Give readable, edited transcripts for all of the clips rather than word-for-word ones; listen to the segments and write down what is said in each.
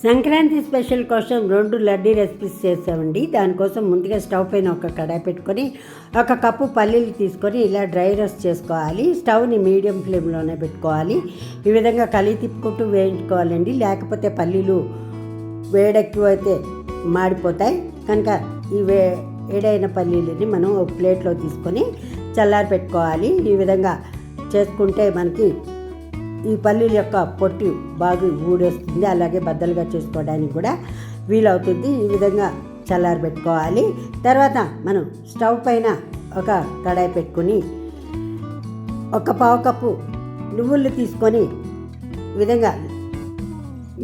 Sankranti special కోసం 2 లడ్డీ recipes చేసామండి. దానికోసం ముందుగా స్టవ్ పైన ఒక కడాయి పెట్టుకొని 1 కప్పు పల్లీలు తీసుకొని ఇలా డ్రై రోస్ట్ చేసుకోవాలి. స్టవ్ని మీడియం ఫ్లేమ్లోనే పెట్టుకోవాలి. ఈ విధంగా తిప్పుకుంటూ వేయించుకోవాలండి. లేకపోతే పల్లీలు వేడెక్కువైతే మాడిపోతాయి. కనుక ఈ వేడైన పల్లీలని మనం ఒక ప్లేట్లో తీసుకొని చల్లారి పెట్టుకోవాలి. ఈ విధంగా చేసుకుంటే మనకి ఈ పల్లీల యొక్క పొట్టు బాగా ఊడేస్తుంది. అలాగే బద్దలుగా చేసుకోవడానికి కూడా వీలవుతుంది. ఈ విధంగా చల్లారి పెట్టుకోవాలి. తర్వాత మనం స్టవ్ పైన ఒక కడాయి పెట్టుకొని 1 కప్పు నువ్వులు తీసుకొని ఈ విధంగా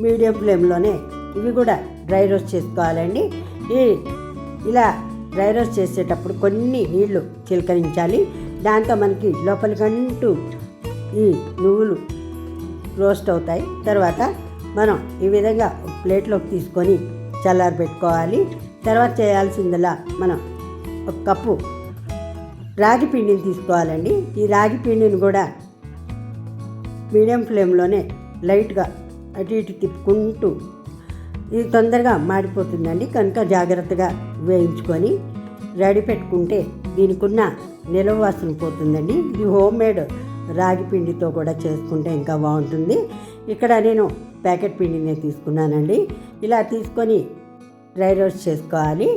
మీడియం ఫ్లేమ్లోనే ఇవి కూడా డ్రై రోస్ట్ చేసుకోవాలండి. ఇలా డ్రై రోస్ట్ చేసేటప్పుడు కొన్ని నీళ్లు చిలకరించాలి. దాంతో మనకి లోపలికంటూ ఈ నువ్వులు రోస్ట్ అవుతాయి. తర్వాత మనం ఈ విధంగా ప్లేట్లోకి తీసుకొని చల్లారి పెట్టుకోవాలి. తర్వాత చేయాల్సిందలా మనం 1 కప్పు రాగి పిండిని తీసుకోవాలండి. ఈ రాగి పిండిని కూడా మీడియం ఫ్లేమ్లోనే లైట్గా అటు ఇటు తిప్పుకుంటూ ఇది తొందరగా మాడిపోతుందండి. కనుక జాగ్రత్తగా వేయించుకొని రెడీ పెట్టుకుంటే దీనికున్న నిలవ వాసన పోతుందండి. ఇది హోమ్ మేడ్ రాగి పిండితో కూడా చేసుకుంటే ఇంకా బాగుంటుంది. ఇక్కడ నేను ప్యాకెట్ పిండినే తీసుకున్నానండి. ఇలా తీసుకొని డ్రై రోస్ట్ చేసుకోవాలి.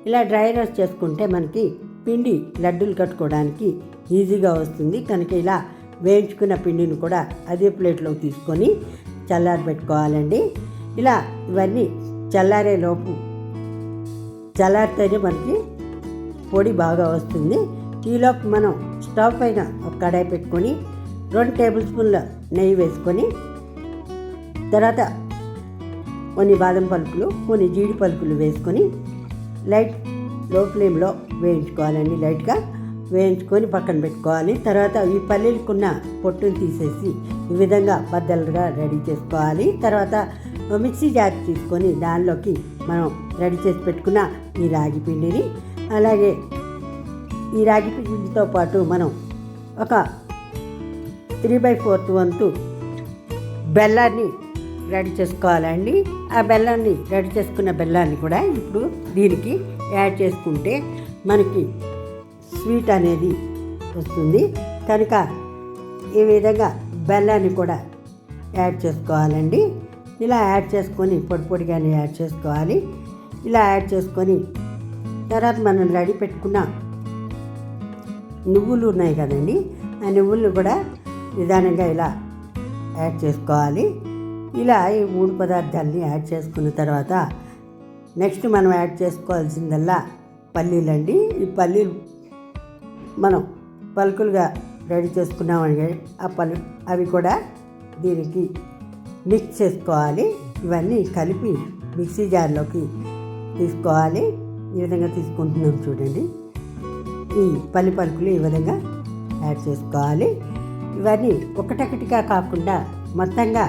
ఇలా డ్రై రోస్ట్ చేసుకుంటే మనకి పిండి లడ్డూలు కట్టుకోవడానికి ఈజీగా వస్తుంది. కనుక ఇలా వేయించుకున్న పిండిని కూడా అదే ప్లేట్లో తీసుకొని చల్లారి పెట్టుకోవాలండి. ఇలా ఇవన్నీ చల్లారేలోపు చల్లారితేనే మనకి పొడి బాగా వస్తుంది. ఈలోపు మనం స్టవ్ పైన ఒక కడాయి పెట్టుకొని 2 టేబుల్ స్పూన్ల నెయ్యి వేసుకొని తర్వాత కొన్ని బాదం పలుకులు కొన్ని జీడి పలుకులు వేసుకొని లో ఫ్లేమ్లో వేయించుకోవాలండి. లైట్గా వేయించుకొని పక్కన పెట్టుకోవాలి. తర్వాత ఈ పల్లీలకున్న పొట్టును తీసేసి ఈ విధంగా బద్దలుగా రెడీ చేసుకోవాలి. తర్వాత మిక్సీ జార్ తీసుకొని దానిలోకి మనం రెడీ చేసి పెట్టుకున్న ఈ రాగి పిండిని అలాగే ఈ రాగి పిండితో పాటు మనం ఒక 3/4 వంతు బెల్లాన్ని రెడీ చేసుకోవాలండి. ఆ బెల్లాన్ని రెడీ చేసుకున్న బెల్లాన్ని కూడా ఇప్పుడు దీనికి యాడ్ చేసుకుంటే మనకి స్వీట్ అనేది వస్తుంది. కనుక ఈ విధంగా బెల్లాన్ని కూడా యాడ్ చేసుకోవాలండి. ఇలా యాడ్ చేసుకొని పొడిగానే యాడ్ చేసుకోవాలి. ఇలా యాడ్ చేసుకొని తర్వాత మనం రెడీ పెట్టుకున్న నువ్వులు ఉన్నాయి కదండి, ఆ నువ్వులు కూడా నిదానంగా ఇలా యాడ్ చేసుకోవాలి. ఇలా ఈ 3 పదార్థాలని యాడ్ చేసుకున్న తర్వాత నెక్స్ట్ మనం యాడ్ చేసుకోవాల్సిందల్లా పల్లీలండి. ఈ పల్లీలు మనం పలుకులుగా రెడీ చేసుకున్నామని అవి కూడా దీనికి మిక్స్ చేసుకోవాలి. ఇవన్నీ కలిపి మిక్సీ జార్లోకి తీసుకోవాలి. ఈ విధంగా తీసుకుంటున్నాం చూడండి. ఈ పలుకులు ఈ విధంగా యాడ్ చేసుకోవాలి. ఇవన్నీ ఒకటొకటిగా కాకుండా మొత్తంగా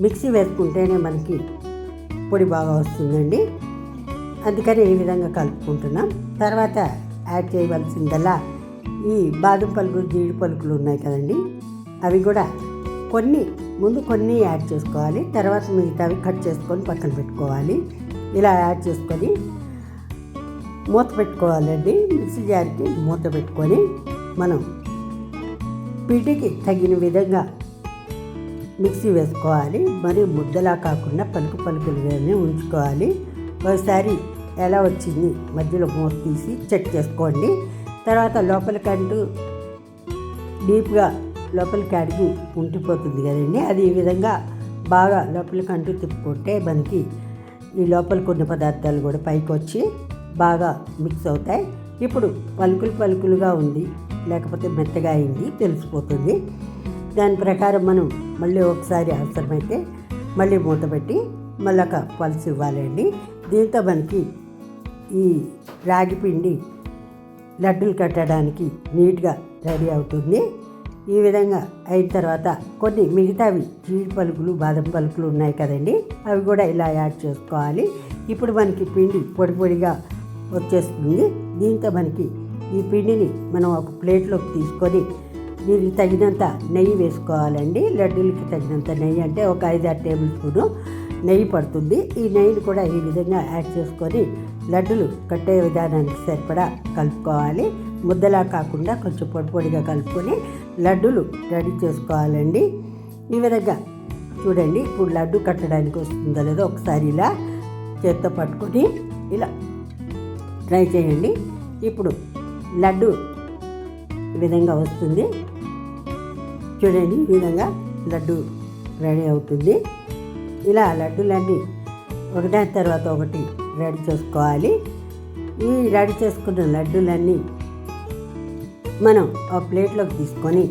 మిక్సీ వేసుకుంటేనే మనకి పొడి బాగా వస్తుందండి. అందుకని ఈ విధంగా కలుపుకుంటున్నాం. తర్వాత యాడ్ చేయవలసిందల్లా ఈ బాదం పలుకులు జీడి పలుకులు ఉన్నాయి కదండి, అవి కూడా కొన్ని యాడ్ చేసుకోవాలి. తర్వాత మిగతావి కట్ చేసుకొని పక్కన పెట్టుకోవాలి. ఇలా యాడ్ చేసుకొని మూత పెట్టుకోవాలండి. మిక్సీ జార్కి మూత పెట్టుకొని మనం పిండికి తగిన విధంగా మిక్సీ వేసుకోవాలి. మరి ముద్దలా కాకుండా పలుకులుగానే ఉంచుకోవాలి. ఒకసారి ఎలా వచ్చింది మధ్యలో మూత తీసి చెక్ చేసుకోండి. తర్వాత లోపలికంటూ డీప్గా లోపలికి అడుగు ఉంటిపోతుంది కదండి, అది ఈ విధంగా బాగా లోపలికంటూ తిప్పుకుంటే మనకి ఈ లోపలికి ఉన్న పదార్థాలు కూడా పైకి వచ్చి బాగా మిక్స్ అవుతాయి. ఇప్పుడు పలుకులుగా ఉంది లేకపోతే మెత్తగా అయింది తెలిసిపోతుంది. దాని ప్రకారం మనం మళ్ళీ ఒకసారి అవసరమైతే మళ్ళీ మూత పెట్టి మళ్ళీ ఒక పలుసు ఇవ్వాలండి. దీంతో మనకి ఈ రాగి పిండి లడ్డూలు కట్టడానికి నీట్గా రెడీ అవుతుంది. ఈ విధంగా అయిన తర్వాత కొన్ని మిగతావి జీడి పలుకులు బాదం పలుకులు ఉన్నాయి కదండి, అవి కూడా ఇలా యాడ్ చేసుకోవాలి. ఇప్పుడు మనకి పిండి పొడిగా వచ్చేస్తుంది. దీంతో మనకి ఈ పిండిని మనం ఒక ప్లేట్లోకి తీసుకొని దీనికి తగినంత నెయ్యి వేసుకోవాలండి. లడ్డూలకి తగినంత నెయ్యి అంటే ఒక 5-6 టేబుల్ స్పూను నెయ్యి పడుతుంది. ఈ నెయ్యిని కూడా ఈ విధంగా యాడ్ చేసుకొని లడ్డులు కట్టే విధానానికి సరిపడా కలుపుకోవాలి. ముద్దలా కాకుండా కొంచెం పొడి పొడిగా కలుపుకొని లడ్డులు రెడీ చేసుకోవాలండి. ఈ విధంగా చూడండి. ఇప్పుడు లడ్డు కట్టడానికి వస్తుందో లేదో ఒకసారి ఇలా చేత్తో పట్టుకొని ఇలా ట్రై చేయండి. ఇప్పుడు లడ్డు ఈ విధంగా వస్తుంది. చూడండి, ఈ విధంగా లడ్డు రెడీ అవుతుంది. ఇలా లడ్డూలన్నీ ఒకదాని తర్వాత ఒకటి రెడీ చేసుకోవాలి. ఈ రెడీ చేసుకున్న లడ్డూలన్నీ మనం ఒక ప్లేట్లోకి తీసుకొని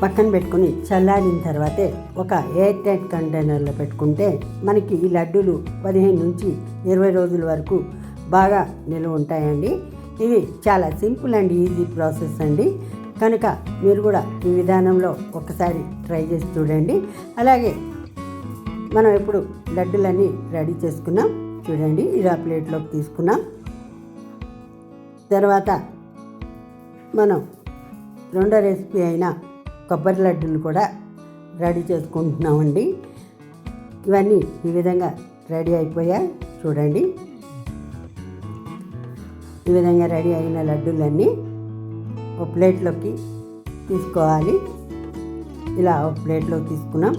పక్కన పెట్టుకొని చల్లారిన తర్వాతే ఒక ఎయిర్ టైట్ కంటైనర్లో పెట్టుకుంటే మనకి ఈ లడ్డూలు 15 నుంచి 20 రోజుల వరకు బాగా నిల్వ ఉంటాయండి. ఇది చాలా సింపుల్ అండ్ ఈజీ ప్రాసెస్ అండి. కనుక మీరు కూడా ఈ విధానంలో ఒకసారి ట్రై చేసి చూడండి. అలాగే మనం ఇప్పుడు లడ్డూలన్నీ రెడీ చేసుకున్నాం. చూడండి, ఇలా ప్లేట్లోకి తీసుకున్నాం. తర్వాత మనం రెండో రెసిపీ అయిన కొబ్బరి లడ్డూలు కూడా రెడీ చేసుకుంటున్నామండి. ఇవన్నీ ఈ విధంగా రెడీ అయిపోయాయి. చూడండి, ఈ విధంగా రెడీ అయిన లడ్డూలన్నీ ఒక ప్లేట్లోకి తీసుకోవాలి. ఇలా ఒక ప్లేట్లోకి తీసుకున్నాం.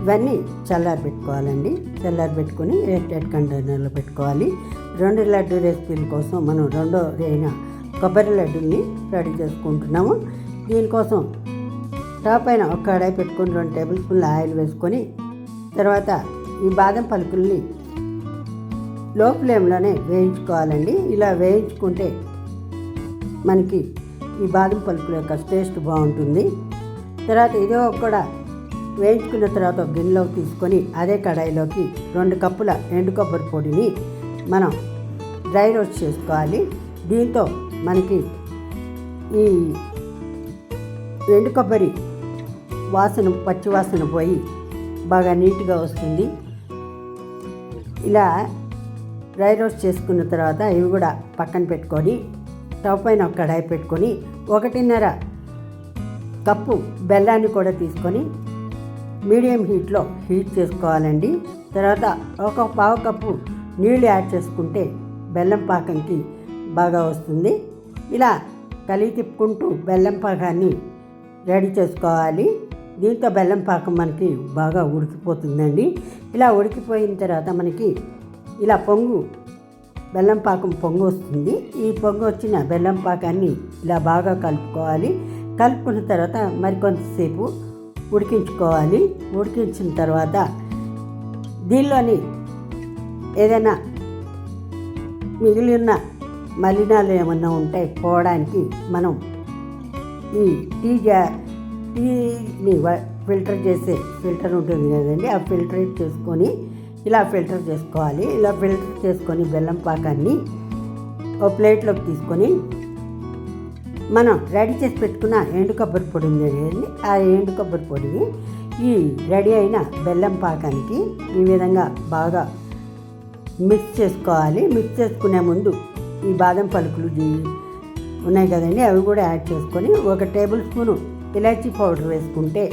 ఇవన్నీ చల్లారి పెట్టుకోవాలండి. చల్లారి పెట్టుకొని ఎయిర్ టైట్ కంటైనర్లో పెట్టుకోవాలి. 2 లడ్డు రెసిపీల కోసం మనం రెండో అయిన కొబ్బరి లడ్డూల్ని రెడీ చేసుకుంటున్నాము. దీనికోసం స్టవ్ పైన ఒక కడాయి పెట్టుకొని 2 టేబుల్ స్పూన్ల ఆయిల్ వేసుకొని తర్వాత ఈ బాదం పలుకుల్ని లో ఫ్లేమ్లోనే వేయించుకోవాలండి. ఇలా వేయించుకుంటే మనకి ఈ బాదం పలుకుల యొక్క టేస్ట్ బాగుంటుంది. తర్వాత ఇదో కూడా వేయించుకున్న తర్వాత ఒక గిన్నెలోకి తీసుకొని అదే కడాయిలోకి 2 కప్పుల ఎండు కొబ్బరి పొడిని మనం డ్రై రోస్ట్ చేసుకోవాలి. దీంతో మనకి ఈ ఎండు కొబ్బరి వాసన, పచ్చి వాసన పోయి బాగా నీట్గా వస్తుంది. ఇలా డ్రై రోస్ట్ చేసుకున్న తర్వాత ఇవి కూడా పక్కన పెట్టుకొని స్టవ్ పైన ఒక కడాయి పెట్టుకొని 1.5 కప్పు బెల్లాన్ని కూడా తీసుకొని మీడియం హీట్లో హీట్ చేసుకోవాలండి. తర్వాత ఒక పావు కప్పు నీళ్ళు యాడ్ చేసుకుంటే బెల్లం పాకంకి బాగా వస్తుంది. ఇలా కలిగి తిప్పుకుంటూ బెల్లం పాకాన్ని రెడీ చేసుకోవాలి. దీంతో బెల్లం పాకం మనకి బాగా ఉడికిపోతుందండి. ఇలా ఉడికిపోయిన తర్వాత మనకి ఇలా బెల్లం పాకం పొంగు వస్తుంది. ఈ పొంగు వచ్చిన బెల్లం పాకాన్ని ఇలా బాగా కలుపుకోవాలి. కలుపుకున్న తర్వాత మరికొంతసేపు ఉడికించుకోవాలి. ఉడికించిన తర్వాత దీనిలోని ఏదైనా మిగిలిన మలినాలు ఏమన్నా ఉంటే పోవడానికి మనం ఈ టీని ఫిల్టర్ చేసే ఫిల్టర్ ఉంటుంది కదండి, ఆ ఫిల్టర్ చేసుకొని ఇలా ఫిల్టర్ చేసుకోవాలి. ఇలా ఫిల్టర్ చేసుకొని బెల్లం పాకాన్ని ఒక ప్లేట్లోకి తీసుకొని మనం రెడీ చేసి పెట్టుకున్న ఎండు కొబ్బరి పొడి ఉంది కదండి, ఆ ఎండు కొబ్బరి పొడిని ఈ రెడీ అయిన బెల్లం పాకానికి ఈ విధంగా బాగా మిక్స్ చేసుకోవాలి. మిక్స్ చేసుకునే ముందు ఈ బాదం పలుకులు ఉన్నాయి కదండి, అవి కూడా యాడ్ చేసుకొని 1 టేబుల్ స్పూను ఇలాచీ పౌడర్ వేసుకుంటే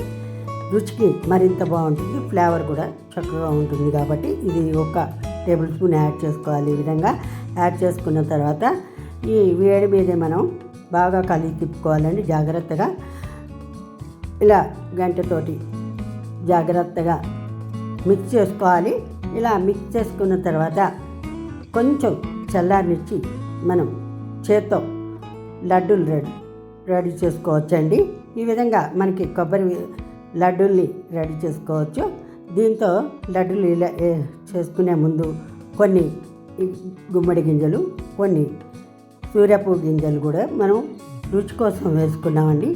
రుచికి మరింత బాగుంటుంది. ఫ్లేవర్ కూడా చక్కగా ఉంటుంది. కాబట్టి ఇది 1 టేబుల్ స్పూన్ యాడ్ చేసుకోవాలి. ఈ విధంగా యాడ్ చేసుకున్న తర్వాత ఈ వేడి మీదే మనం బాగా కలిగి తిప్పుకోవాలండి. జాగ్రత్తగా ఇలా గంటతోటి జాగ్రత్తగా మిక్స్ చేసుకోవాలి. ఇలా మిక్స్ చేసుకున్న తర్వాత కొంచెం చల్లారనిచ్చి మనం చేత్తో లడ్డూలు రెడీ చేసుకోవచ్చండి. ఈ విధంగా మనకి కొబ్బరి లడ్డూల్ని రెడీ చేసుకోవచ్చు. దీంతో లడ్డూలు ఇలా చేసుకునే ముందు కొన్ని గుమ్మడి గింజలు, కొన్ని సూర్యపూ గింజలు కూడా మనం రుచి కోసం వేసుకున్నామండి.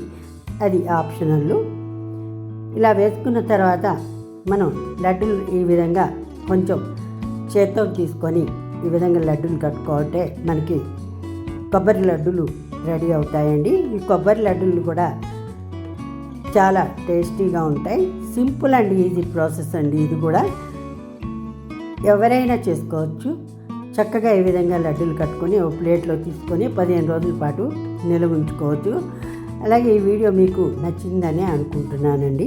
అది ఆప్షనల్. ఇలా వేసుకున్న తర్వాత మనం లడ్డూలు ఈ విధంగా కొంచెం చేత్తో తీసుకొని ఈ విధంగా లడ్డూలు కట్టుకుంటే మనకి కొబ్బరి లడ్డూలు రెడీ అవుతాయండి. ఈ కొబ్బరి లడ్డూలు కూడా చాలా టేస్టీగా ఉంటాయి. సింపుల్ అండ్ ఈజీ ప్రాసెస్ అండి. ఇది కూడా ఎవరైనా చేసుకోవచ్చు. చక్కగా ఈ విధంగా లడ్డూలు కట్టుకొని ఒక ప్లేట్లో తీసుకొని 15 రోజుల పాటు నిల్వ ఉంచుకోవచ్చు. అలాగే ఈ వీడియో మీకు నచ్చిందని అనుకుంటున్నానండి.